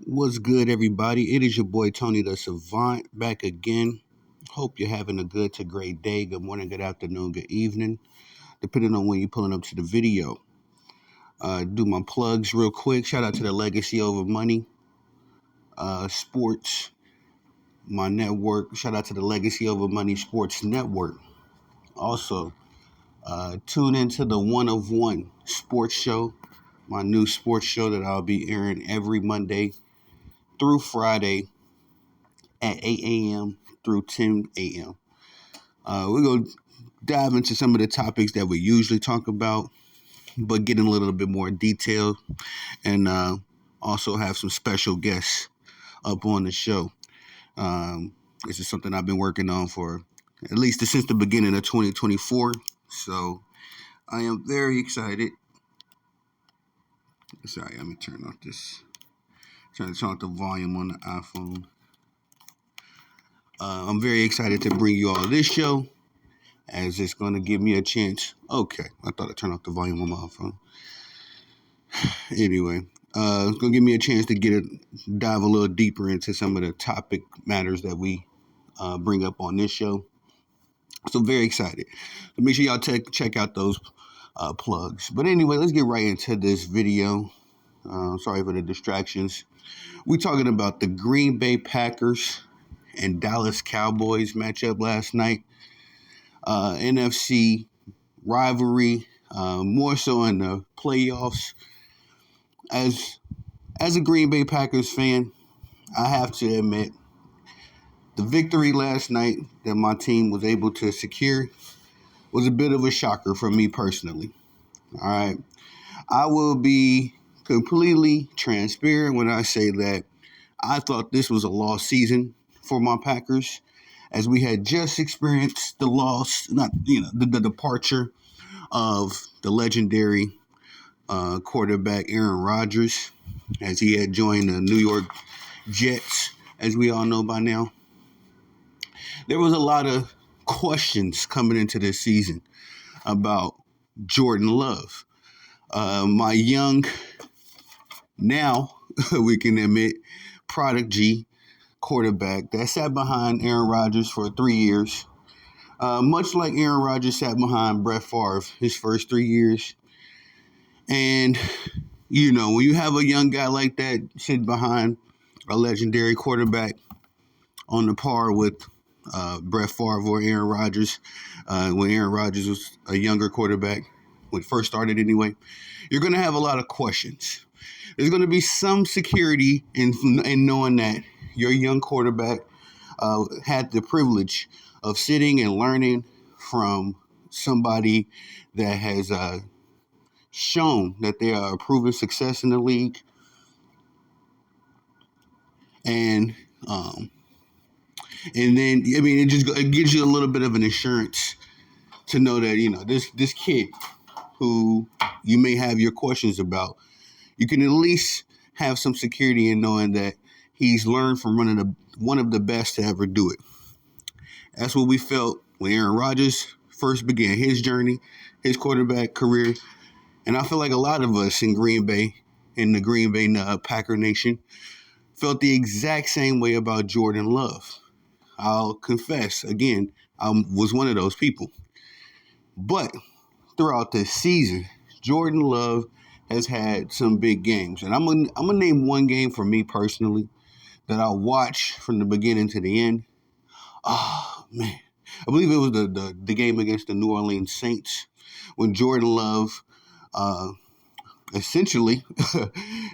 What's good, everybody? It is your boy Tony the Savant back again. Hope you're having a good to great day. Good morning, good afternoon, good evening, depending on when you're pulling up to the video. Do my plugs real quick. Shout out to the Legacy Over Money Sports, my network. Shout out to the Legacy Over Money Sports Network. Also, tune into the One of One Sports Show, my new sports show that I'll be airing every Monday through Friday at 8 a.m. through 10 a.m. We're going to dive into some of the topics that we usually talk about, but get in a little bit more detail and also have some special guests up on the show. This is something I've been working on for at least since the beginning of 2024. So I am very excited. Sorry, let me turn off the volume on the iPhone. I'm very excited to bring you all this show, as it's going to give me a chance. Okay, I thought I turned off the volume on my phone. Anyway, it's going to give me a chance to dive a little deeper into some of the topic matters that we bring up on this show. So very excited. So make sure y'all check out those plugs. But anyway, let's get right into this video. Sorry for the distractions. We're talking about the Green Bay Packers and Dallas Cowboys matchup last night. NFC rivalry, more so in the playoffs. As a Green Bay Packers fan, I have to admit the victory last night that my team was able to secure was a bit of a shocker for me personally. All right. I will be completely transparent when I say that I thought this was a lost season for my Packers, as we had just experienced the departure of the legendary quarterback Aaron Rodgers, as he had joined the New York Jets, as we all know by now. There was a lot of questions coming into this season about Jordan Love, my young, now we can admit, prodigy quarterback that sat behind Aaron Rodgers for 3 years. Much like Aaron Rodgers sat behind Brett Favre his first 3 years. And, when you have a young guy like that sit behind a legendary quarterback on the par with Brett Favre or Aaron Rodgers, when Aaron Rodgers was a younger quarterback, when it first started anyway, you're going to have a lot of questions. There's going to be some security in knowing that your young quarterback had the privilege of sitting and learning from somebody that has shown that they are a proven success in the league. And then, it gives you a little bit of an assurance to know that, this kid who you may have your questions about, you can at least have some security in knowing that he's learned from one of the best to ever do it. That's what we felt when Aaron Rodgers first began his journey, his quarterback career. And I feel like a lot of us in Green Bay, in the Green Bay Packer Nation, felt the exact same way about Jordan Love. I'll confess, again, I was one of those people. But throughout this season, Jordan Love has had some big games. And I'm gonna name one game for me personally that I watched from the beginning to the end. Oh, man. I believe it was the game against the New Orleans Saints, when Jordan Love essentially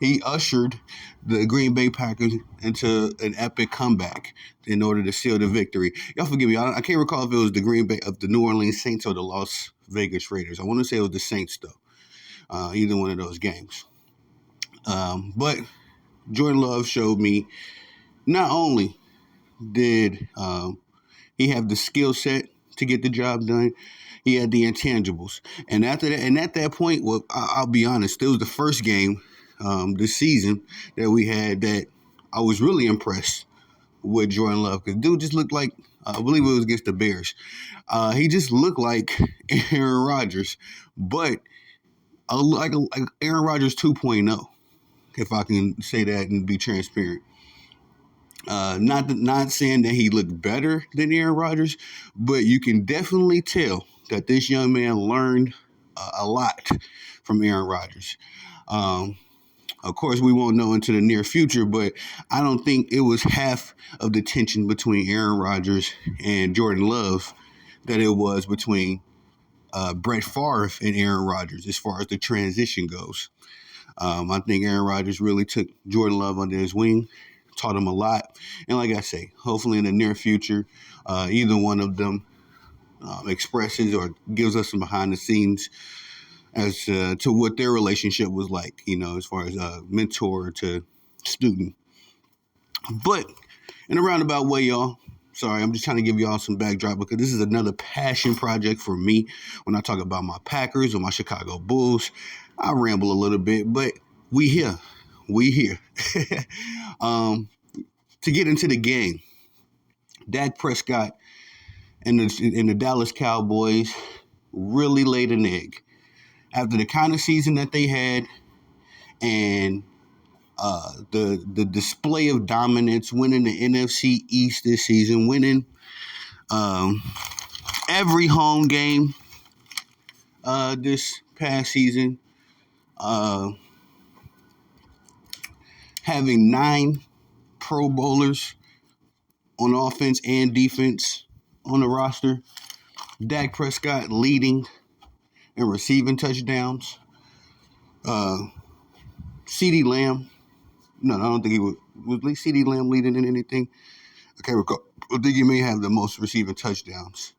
he ushered the Green Bay Packers into an epic comeback in order to seal the victory. Y'all forgive me. I can't recall if it was the New Orleans Saints or the Las Vegas Raiders. I want to say it was the Saints, though. Either one of those games. But Jordan Love showed me not only did he have the skill set to get the job done, he had the intangibles. And after that, and at that point, well, I'll be honest, it was the first game this season that we had that I was really impressed with Jordan Love. Because dude just looked like, I believe it was against the Bears. He just looked like Aaron Rodgers, but like Aaron Rodgers 2.0. if I can say that and be transparent. Not saying that he looked better than Aaron Rodgers, but you can definitely tell that this young man learned a lot from Aaron Rodgers. Um, of course, we won't know into the near future, but I don't think it was half of the tension between Aaron Rodgers and Jordan Love that it was between Brett Favre and Aaron Rodgers as far as the transition goes. I think Aaron Rodgers really took Jordan Love under his wing, taught him a lot. And like I say, hopefully in the near future, either one of them expresses or gives us some behind the scenes as to what their relationship was like, as far as mentor to student. But in a roundabout way, y'all, sorry, I'm just trying to give y'all some backdrop because this is another passion project for me. When I talk about my Packers or my Chicago Bulls, I ramble a little bit, but we here. We here. To get into the game, Dak Prescott and the Dallas Cowboys really laid an egg. After the kind of season that they had and the display of dominance, winning the NFC East this season, winning every home game this past season, having 9 Pro Bowlers on offense and defense on the roster, Dak Prescott leading and receiving touchdowns. CeeDee Lamb, no, I don't think he was CeeDee Lamb leading in anything. I can't recall. I think he may have the most receiving touchdowns.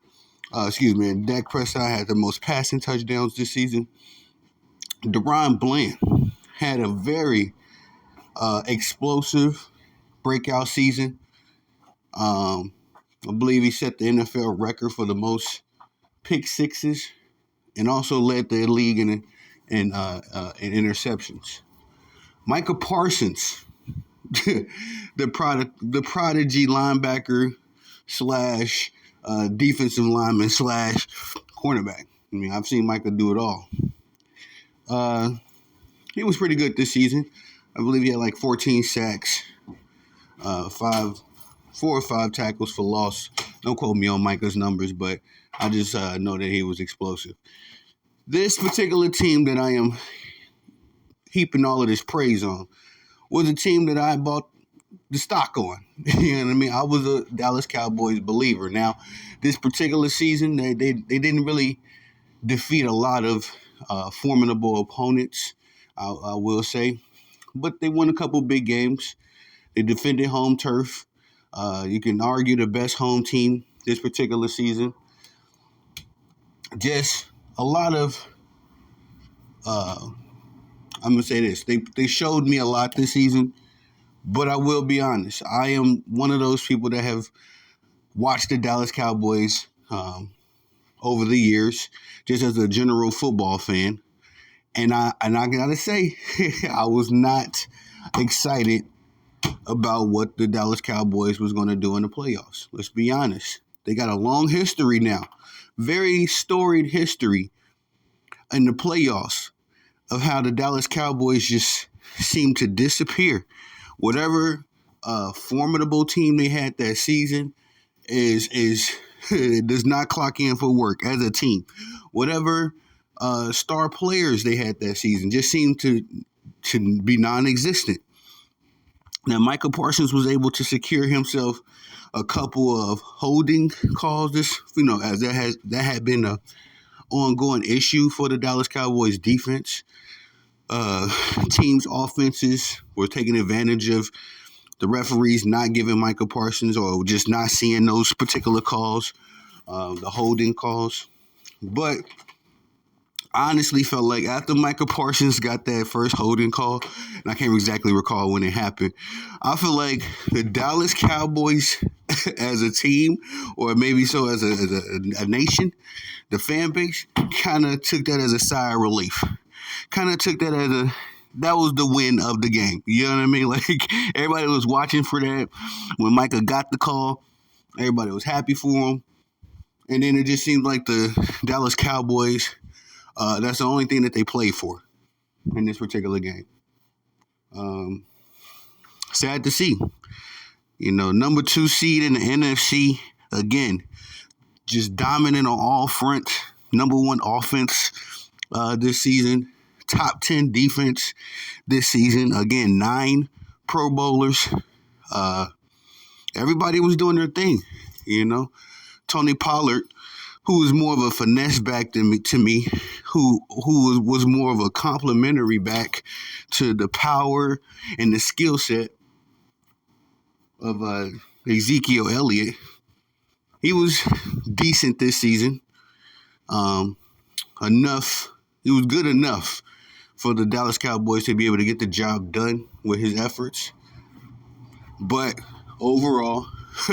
And Dak Prescott had the most passing touchdowns this season. DeRon Bland had a very explosive breakout season. I believe he set the NFL record for the most pick sixes and also led the league in interceptions. Micah Parsons, the prodigy linebacker slash defensive lineman slash cornerback. I mean, I've seen Micah do it all. He was pretty good this season. I believe he had like 14 sacks, 4 or 5 tackles for loss. Don't quote me on Micah's numbers, but I just know that he was explosive. This particular team that I am heaping all of this praise on was a team that I bought the stock on. You know what I mean? I was a Dallas Cowboys believer. Now, this particular season, they didn't really defeat a lot of formidable opponents, I will say. But they won a couple big games. They defended home turf. You can argue the best home team this particular season. Just a lot of, I'm going to say this. They showed me a lot this season. But I will be honest. I am one of those people that have watched the Dallas Cowboys over the years, just as a general football fan. And I gotta say, I was not excited about what the Dallas Cowboys was going to do in the playoffs. Let's be honest. They got a long history now, very storied history in the playoffs of how the Dallas Cowboys just seem to disappear. Whatever formidable team they had that season is it does not clock in for work as a team. Whatever star players they had that season just seemed to be non-existent. Now, Michael Parsons was able to secure himself a couple of holding calls. As that had been an ongoing issue for the Dallas Cowboys defense. Teams' offenses were taking advantage of the referees not giving Michael Parsons or just not seeing those particular calls, the holding calls. But I honestly felt like after Michael Parsons got that first holding call, and I can't exactly recall when it happened, I feel like the Dallas Cowboys as a team, or maybe so as a nation, the fan base, kind of took that as a sigh of relief. Kind of took that as that was the win of the game. You know what I mean? Like, everybody was watching for that. When Micah got the call, everybody was happy for him. And then it just seemed like the Dallas Cowboys, that's the only thing that they played for in this particular game. Um, Sad to see. Number 2 seed in the NFC, again, just dominant on all fronts. Number 1 offense this season. Top 10 defense this season. Again, 9 Pro Bowlers. Everybody was doing their thing, Tony Pollard, who was more of a finesse back to me, who was more of a complimentary back to the power and the skill set of Ezekiel Elliott. He was decent this season. He was good enough for the Dallas Cowboys to be able to get the job done with his efforts. But overall,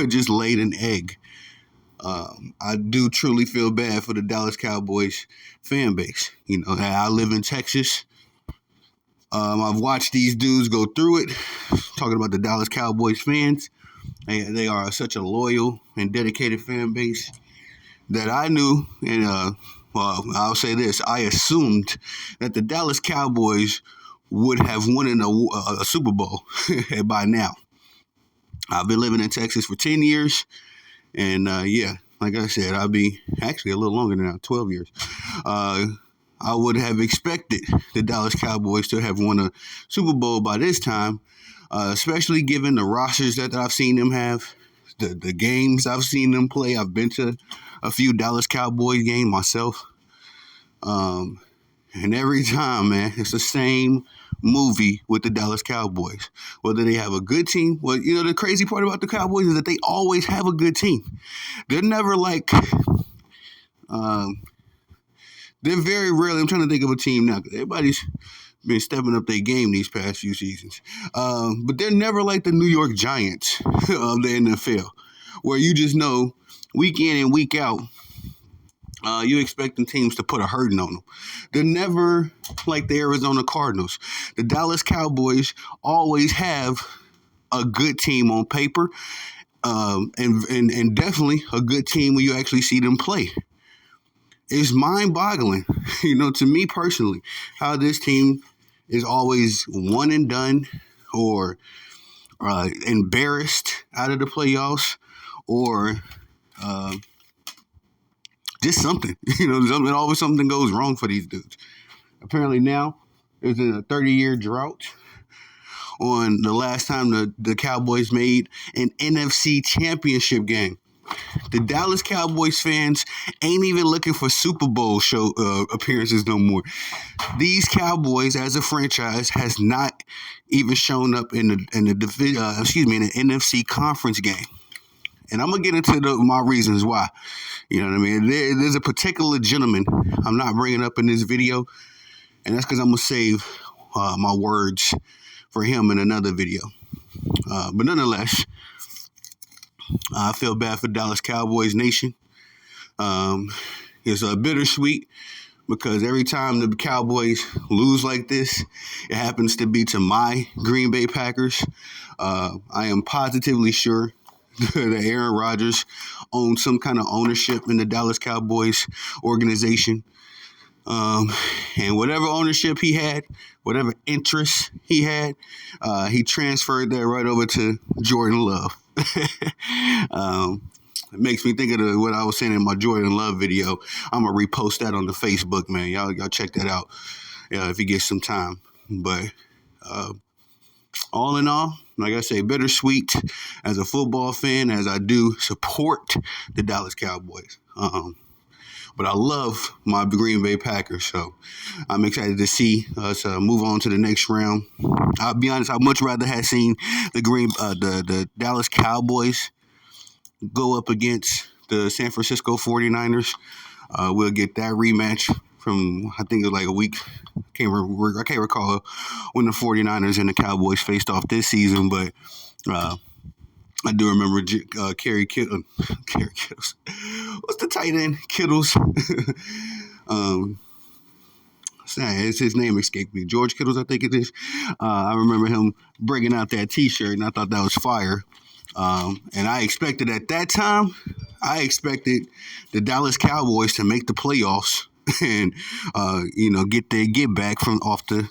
just laid an egg. I do truly feel bad for the Dallas Cowboys fan base. I live in Texas. I've watched these dudes go through it. Talking about the Dallas Cowboys fans. They are such a loyal and dedicated fan base that I knew, and I'll say this, I assumed that the Dallas Cowboys would have won a Super Bowl by now. I've been living in Texas for 10 years, and like I said, I'll be actually a little longer than that, 12 years. I would have expected the Dallas Cowboys to have won a Super Bowl by this time, especially given the rosters that I've seen them have, the games I've seen them play. I've been to a few Dallas Cowboys games myself. And every time, man, it's the same movie with the Dallas Cowboys. Whether they have a good team, the crazy part about the Cowboys is that they always have a good team. They're never like, they're very rarely, I'm trying to think of a team now, because everybody's been stepping up their game these past few seasons. But they're never like the New York Giants of the NFL, where you just know week in and week out, you expecting teams to put a hurting on them. They're never like the Arizona Cardinals. The Dallas Cowboys always have a good team on paper, and definitely a good team when you actually see them play. It's mind-boggling, to me personally, how this team is always one and done or embarrassed out of the playoffs or just something, always something goes wrong for these dudes. Apparently now there's a 30-year drought on the last time the Cowboys made an NFC championship game. The Dallas Cowboys fans ain't even looking for Super Bowl show appearances no more. These Cowboys, as a franchise, has not even shown up in the NFC conference game. And I'm gonna get into my reasons why. You know what I mean? There's a particular gentleman I'm not bringing up in this video, and that's because I'm gonna save my words for him in another video. But nonetheless, I feel bad for Dallas Cowboys Nation. It's bittersweet because every time the Cowboys lose like this, it happens to be to my Green Bay Packers. I am positively sure that Aaron Rodgers owns some kind of ownership in the Dallas Cowboys organization. And whatever ownership he had, whatever interests he had, he transferred that right over to Jordan Love. It makes me think of what I was saying in my Jordan Love video. I'm going to repost that on the Facebook, man. Y'all check that out if you get some time. But all in all, like I say, bittersweet as a football fan, as I do support the Dallas Cowboys. But I love my Green Bay Packers, so I'm excited to see us move on to the next round. I'll be honest, I'd much rather have seen the Dallas Cowboys go up against the San Francisco 49ers. We'll get that rematch from, I think it was like a week. I can't recall when the 49ers and the Cowboys faced off this season, but I do remember Kerry Kittles. What's the tight end? Kittles. His name escaped me. George Kittles, I think it is. I remember him breaking out that T-shirt, and I thought that was fire. And I expected at that time, the Dallas Cowboys to make the playoffs and get back from off the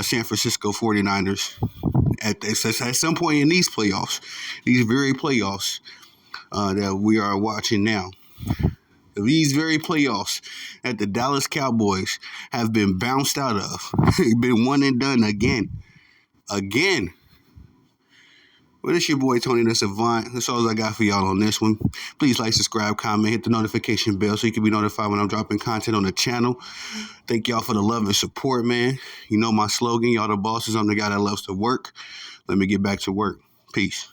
San Francisco 49ers at some point in these playoffs, these very playoffs that we are watching now. These very playoffs that the Dallas Cowboys have been bounced out of, been one and done again. Well, it's your boy Tony the Savant. That's all I got for y'all on this one. Please like, subscribe, comment, hit the notification bell so you can be notified when I'm dropping content on the channel. Thank y'all for the love and support, man. You know my slogan, y'all the bosses. I'm the guy that loves to work. Let me get back to work. Peace.